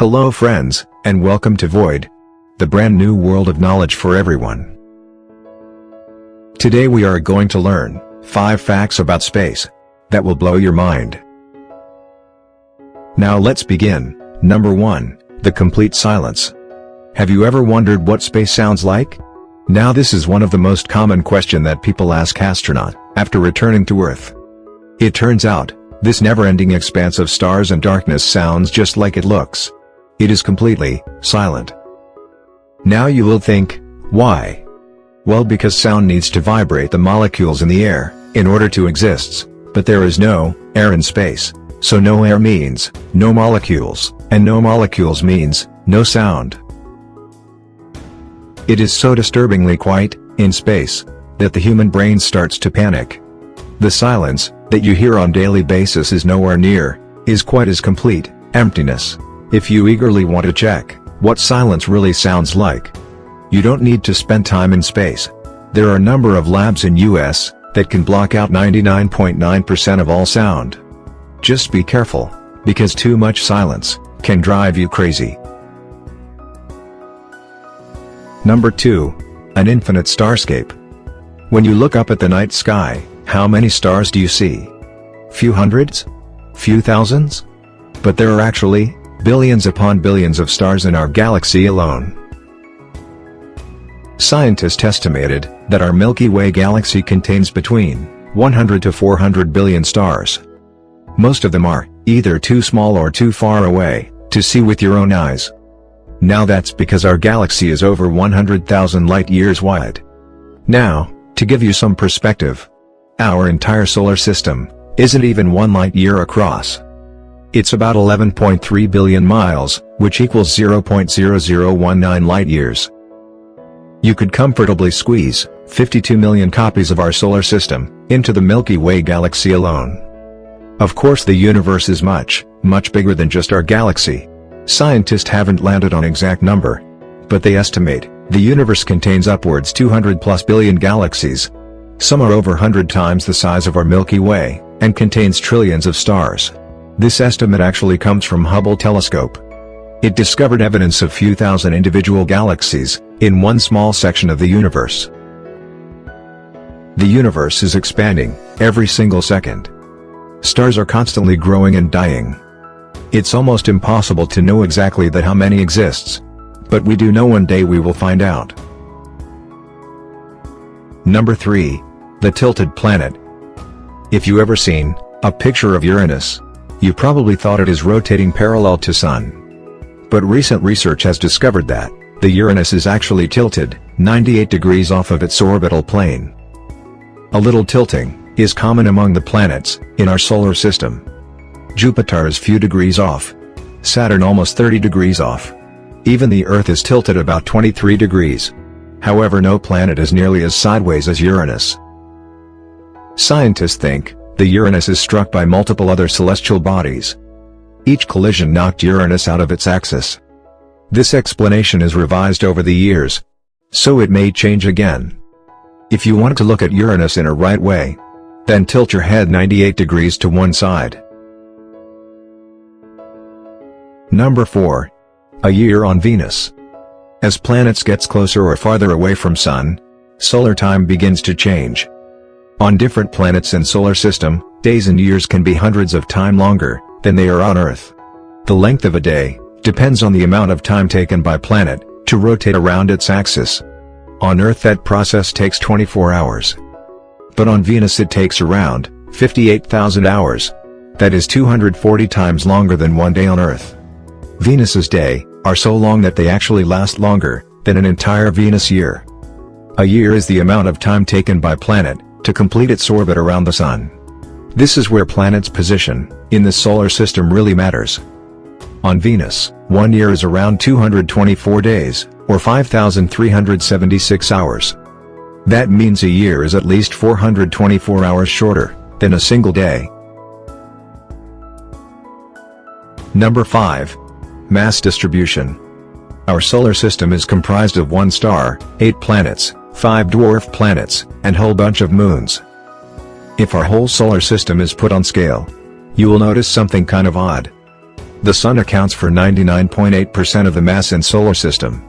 Hello friends, and welcome to Void, the brand new world of knowledge for everyone. Today we are going to learn 5 facts about space that will blow your mind. Now let's begin. Number 1, the complete silence. Have you ever wondered what space sounds like? Now this is one of the most common questions that people ask astronaut after returning to Earth. It turns out, this never-ending expanse of stars and darkness sounds just like it looks. It is completely silent. Now you will think, why? Well, because sound needs to vibrate the molecules in the air in order to exist, but there is no air in space, so no air means no molecules, and no molecules means no sound. It is so disturbingly quiet in space that the human brain starts to panic. The silence that you hear on daily basis is nowhere near is quite as complete emptiness. If you eagerly want to check what silence really sounds like, you don't need to spend time in space. There are a number of labs in US that can block out 99.9% of all sound. Just be careful, because too much silence can drive you crazy. Number 2, an infinite starscape. When you look up at the night sky, how many stars do you see? Few hundreds? Few thousands? But there are actually billions upon billions of stars in our galaxy alone. Scientists estimated that our Milky Way galaxy contains between 100 to 400 billion stars. Most of them are either too small or too far away to see with your own eyes. Now that's because our galaxy is over 100,000 light-years wide. Now, to give you some perspective, our entire solar system isn't even 1 light-year across. It's about 11.3 billion miles, which equals 0.0019 light-years. You could comfortably squeeze 52 million copies of our solar system into the Milky Way galaxy alone. Of course, the universe is much, much bigger than just our galaxy. Scientists haven't landed on exact number, but they estimate the universe contains upwards 200+ billion galaxies. Some are over 100 times the size of our Milky Way, and contains trillions of stars. This estimate actually comes from Hubble telescope. It discovered evidence of few thousand individual galaxies in one small section of the universe. The universe is expanding every single second. Stars are constantly growing and dying. It's almost impossible to know exactly how many exists, but we do know one day we will find out. Number 3, the tilted planet. If you ever seen a picture of Uranus, you probably thought it is rotating parallel to Sun. But recent research has discovered that the Uranus is actually tilted 98 degrees off of its orbital plane. A little tilting is common among the planets in our solar system. Jupiter is few degrees off. Saturn almost 30 degrees off. Even the Earth is tilted about 23 degrees. However, no planet is nearly as sideways as Uranus. Scientists think the Uranus is struck by multiple other celestial bodies. Each collision knocked Uranus out of its axis. This explanation is revised over the years, so it may change again. If you want to look at Uranus in a right way, then tilt your head 98 degrees to one side. Number 4, a year on Venus. As planets gets closer or farther away from Sun, solar time begins to change. On different planets in solar system, days and years can be hundreds of times longer than they are on Earth. The length of a day depends on the amount of time taken by planet to rotate around its axis. On Earth that process takes 24 hours. But on Venus it takes around 58,000 hours. That is 240 times longer than one day on Earth. Venus's days are so long that they actually last longer than an entire Venus year. A year is the amount of time taken by planet to complete its orbit around the Sun. This is where planet's position in the solar system really matters. On Venus, 1 year is around 224 days, or 5,376 hours. That means a year is at least 424 hours shorter than a single day. Number 5, mass distribution. Our solar system is comprised of 1 star, 8 planets, 5 dwarf planets, and whole bunch of moons. If our whole solar system is put on scale, you will notice something kind of odd. The Sun accounts for 99.8% of the mass in solar system.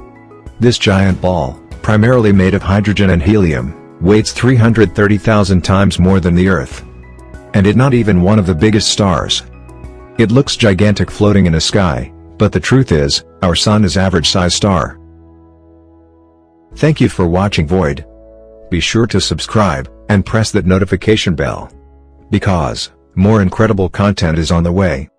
This giant ball, primarily made of hydrogen and helium, weighs 330,000 times more than the Earth. And it's not even one of the biggest stars. It looks gigantic floating in a sky, but the truth is, our Sun is average-sized star. Thank you for watching Void. Be sure to subscribe, and press that notification bell. Because more incredible content is on the way.